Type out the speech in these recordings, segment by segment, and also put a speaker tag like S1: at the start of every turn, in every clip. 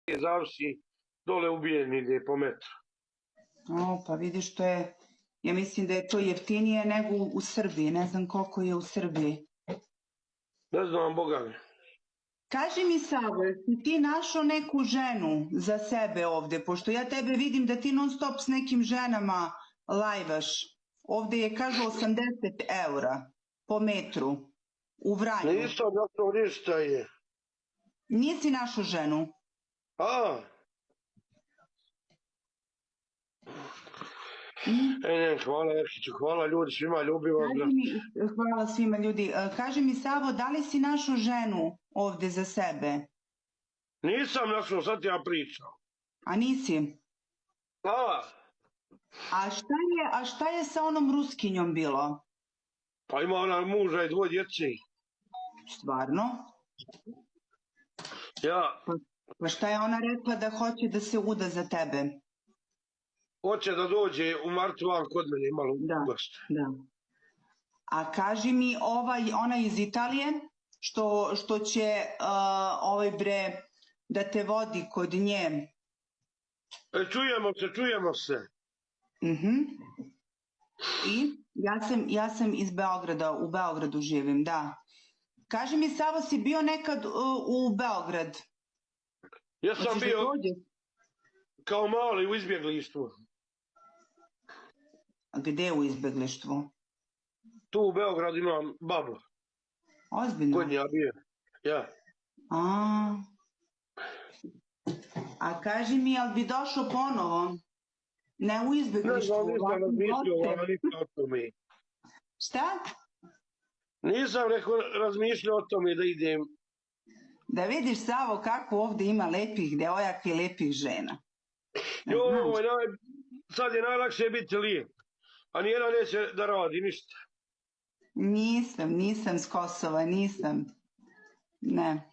S1: zavisi dole ubijen ide po metru.
S2: O, pa vidiš, to je, ja mislim da je to jeftinije nego u Srbiji, ne znam koliko je u Srbiji.
S1: Ne znam, Boga mi.
S2: Kaži mi, Savo, jesi ti našao neku ženu za sebe ovde, pošto ja tebe vidim da ti non stop s nekim ženama lajvaš. Ovde je, kažu, 80 € po metru u Vranju.
S1: Nisam našao ništa je.
S2: Nisi našao ženu?
S1: A? Ne, hvala Erkiću, hvala ljudi, svima ljubim vas.
S2: Hvala svima ljudi. Kaži mi, Savo, da li si našao ženu ovde za sebe?
S1: Nisam našao, sad ti ja pričam.
S2: A nisi?
S1: A?
S2: A šta je sa onom Ruskinjom bilo?
S1: Pa ima ona muža i 2 djece.
S2: Stvarno?
S1: Ja.
S2: Pa šta je ona rekla da hoće da se uda za tebe?
S1: Hoće da dođe u martu van kod mene, malo gost.
S2: Da. A kaži mi, ona iz Italije, što će da te vodi kod nje.
S1: Čujemo se.
S2: I ja sam iz Beograda, u Beogradu živim, da. Kaži mi, Savo, si bio nekad u Beograd?
S1: Ja sam bio kao mali u izbjeglištvu.
S2: A gde u izbjeglištvu?
S1: Tu u Beogradu imam babu.
S2: Ozbiljno?
S1: Kod nje ja bio, ja.
S2: A kaži mi, jel bi došao ponovo? Ne u izbjeglištvu.
S1: Ne znam, nisam razmišljao o tome.
S2: Šta?
S1: Nisam razmišljao o tome da idem.
S2: Da vidiš, Savo, kako ovde ima lepih devojaka i lepih žena.
S1: Sad je najlakše biti lijep, a nijedan neće da radi ništa.
S2: Nisam s Kosova, nisam. Ne.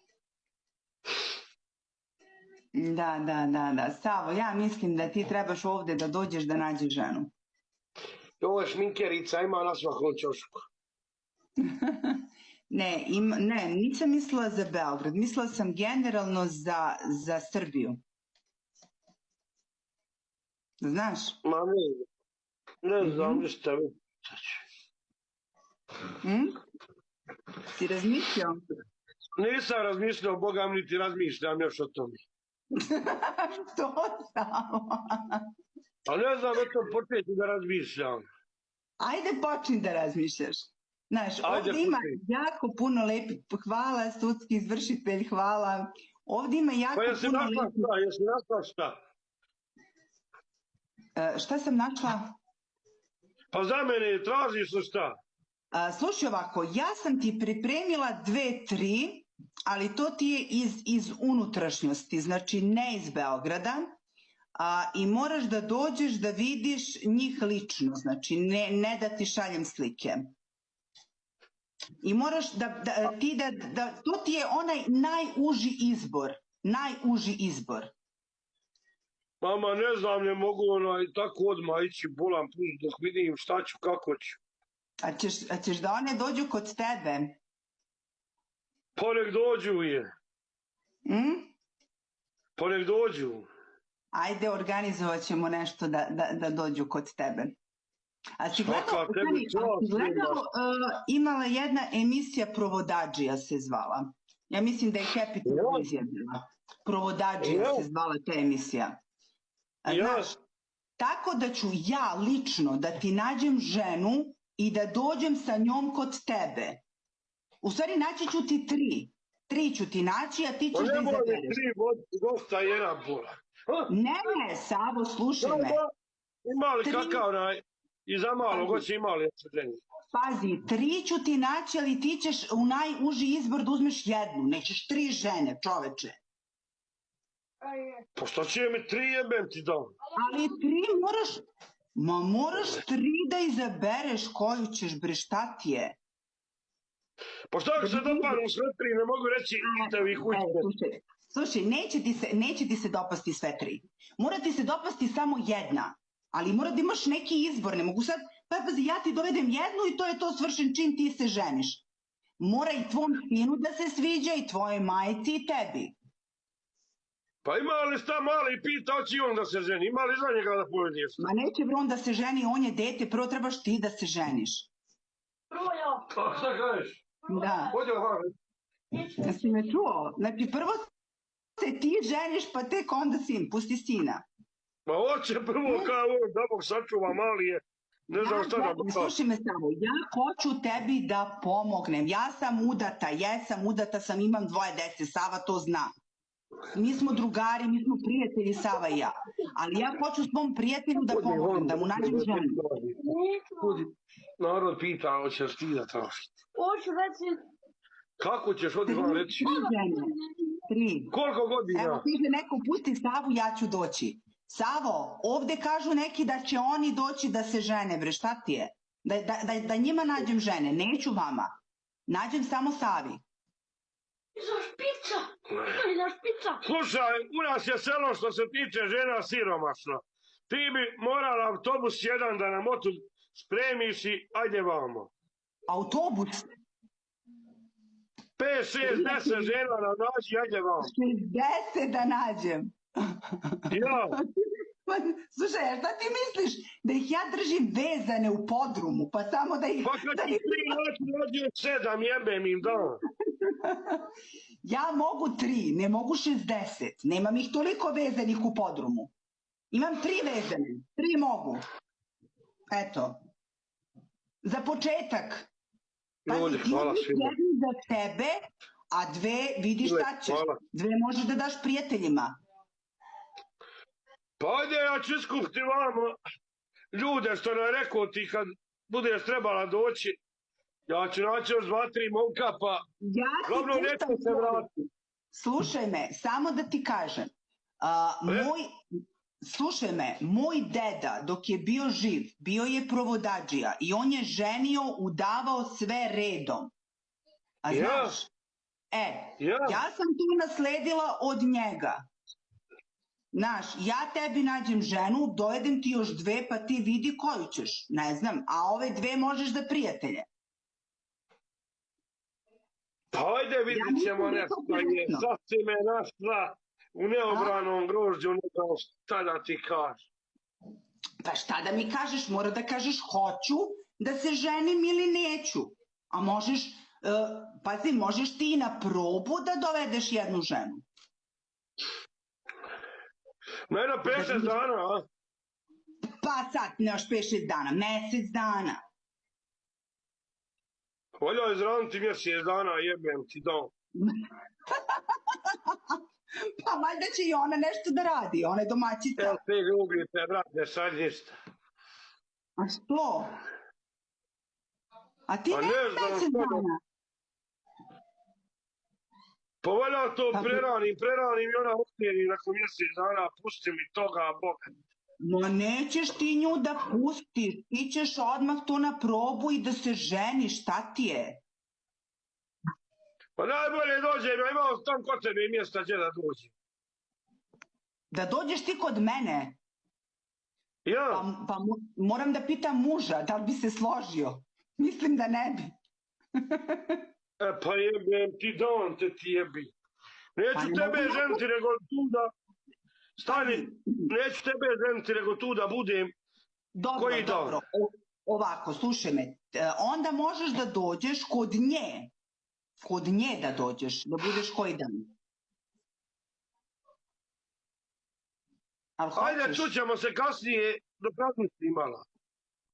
S2: Da. Savo, ja mislim da ti trebaš ovde da dođeš da nađeš ženu.
S1: Ovo šminkerica ima na svakom ćošku.
S2: Ne, nisam mislila za Beograd, mislila sam generalno za Srbiju. Znaš?
S1: Ma ne znam ništa.
S2: Si razmišljao?
S1: Nisam razmišljao, Boga mi niti razmišljam još o tome.
S2: Što Savo?
S1: A ne znam o tom početi da razmišljam.
S2: Ajde počni da razmišljaš. Znaš, ovdje ima jako puno lepih, hvala sudski izvršitelj, hvala. Ovdje ima jako puno lepih...
S1: Pa jesi našla šta?
S2: Šta sam našla?
S1: Pa za mene tražiš li šta?
S2: Slušaj ovako, ja sam ti pripremila 2-3, ali to ti je iz unutrašnjosti, znači ne iz Beograda. I moraš da dođeš da vidiš njih lično, znači ne da ti šaljem slike. I moraš to ti je onaj najuži izbor.
S1: Mama, ne znam, ne mogu tako odmah ići bolan put dok vidim šta ću, kako ću.
S2: A ćeš da one dođu kod tebe?
S1: Pa nek dođu je. Pa nek dođu.
S2: Ajde, organizovat ćemo nešto da dođu kod tebe. A si gledao, imala jedna emisija Provodadžija se zvala. Ja mislim da je Happy televizija bila. Provodadžija se zvala ta emisija. Znaš, tako da ću ja lično da ti nađem ženu i da dođem sa njom kod tebe. U stvari naći ću ti 3. 3 ću ti naći, a ti ćeš da izabereš.
S1: Dosta jedan bola.
S2: Ne, Savo, slušaj me.
S1: Ima li kakav i za malo goće ima li ženi?
S2: Pazi, 3 ću ti naći, ali ti ćeš u najuži izbor da uzmeš jednu. Nećeš 3 žene, čoveče.
S1: Pa šta će mi 3 jebem ti dam?
S2: Ali 3 moraš 3 da izabereš koju ćeš, bre, šta ti je?
S1: Pa šta ako se dopadnu sve 3, ne mogu reći da vi kućite.
S2: Slušaj, neće ti se dopasti sve 3. Mora ti se dopasti samo jedna. Ali mora da imaš neki izbor, ne mogu sad, pazi, ja ti dovedem jednu i to je to svršen čin, ti se ženiš. Mora i tvom sinu da se sviđa i tvojoj majci i tebi.
S1: Pa ima li sta mali pita, hoće i on da se ženi? Ima li za njega da povedeš?
S2: Ma neće on da se ženi, on je dete, prvo trebaš ti da se ženiš.
S3: Prvo ja.
S1: A šta kažeš?
S2: Da.
S1: Hoće da
S2: Jesi me čuo? Znači prvo se ti ženiš pa tek onda sin, pusti sina.
S1: Ma hoće prvo kao on, da Bog sačuva, mali je. Ne znam šta da bi.
S2: Slušaj me samo, ja hoću tebi da pomognem. Ja sam udata, jesam udata sam, imam 2 dece, Sava to zna. Mi smo drugari, mi smo prijatelji, Sava i ja. Ali ja hoću svom prijatelju da pomognem, da mu nađem ženu.
S1: Narod pita, hoćeš ti da tražiš.
S3: Hoću reći...
S1: Kako ćeš odi vam reći?
S2: 3 žene. 3.
S1: Koliko godina?
S2: Evo kaže neko, pusti Savu, ja ću doći. Savo, ovde kažu neki da će oni doći da se žene, bre, šta ti je? Da njima nađem žene, neću vama. Nađem samo Savi.
S3: Za špica! Za špica!
S1: Slušaj, u nas je selo što se tiče žena siromašno. Ti bi morala autobus jedan da nam otud spremiš i ajde vamo.
S2: Autobus?
S1: 5, 6, 10 žena nam nađi, ajde vamo.
S2: 60 da nađem.
S1: Ja.
S2: Slušaj, a šta ti misliš? Da ih ja držim vezane u podrumu, pa samo da ih...
S1: Pa kad ti 3 nađe 7, jebem im da.
S2: Ja mogu 3, ne mogu 60. Nemam ih toliko vezanih u podrumu. Imam 3 vezane, 3 mogu. Eto. Za početak.
S1: Ljudi, hvala svima.
S2: Jednu za tebe, a 2 vidiš šta ćeš. 2 možeš da daš prijateljima.
S1: Pa ajde, ja ću iskupiti vamo ljude što ne rekao ti kad budeš trebala doći. Ja ću naći još 2, 3 momka, pa glavno neću se vratiti.
S2: Slušaj me, samo da ti kažem. Slušaj me, moj deda dok je bio živ, bio je provodadžija i on je ženio, udavao sve redom. A znaš? Ja sam to nasledila od njega. Znaš, ja tebi nađem ženu, dovedem ti još 2, pa ti vidi koju ćeš, ne znam, a ove 2 možeš da prijatelje.
S1: Pa ajde vidit ćemo nešto, sad si me našla u neobranom grožđu, ne znam šta da ti kažeš.
S2: Pa šta da mi kažeš, mora da kažeš hoću da se ženim ili neću. A možeš, pazi, možeš ti na probu da dovedeš jednu ženu.
S1: Mene 5-6 dana, a?
S2: Pa sad, nemaš 5-6 dana, mesec dana.
S1: Volja izraniti mjesec dana, jebem ti dom.
S2: Pa valjda će i ona nešto da radi, ona je domaćica.
S1: Jel ti ljubite, brate, sad ništa.
S2: A što? A ti nemaš mesec dana?
S1: Pa valjda to preranim i ona okreni nakon mjesec dana, pusti mi toga, Boga.
S2: No nećeš ti nju da pustiš, ti ćeš odmah to na probu i da se ženiš, šta ti je?
S1: Pa najbolje dođem, ja imao tam kod tebe mjesta gdje da dođem.
S2: Da dođeš ti kod mene?
S1: Ja.
S2: Pa moram da pitam muža, da li bi se složio? Mislim da ne bi.
S1: Pa jebem ti don te ti jebi. Neću tebe ženiti nego tu da... Stani, neću tebe ženiti nego tu da budem.
S2: Dobro. Ovako, slušaj me. Onda možeš da dođeš kod nje. Kod nje da dođeš, da budeš koji dan.
S1: Ajde, čućemo se kasnije dok razmisli imala.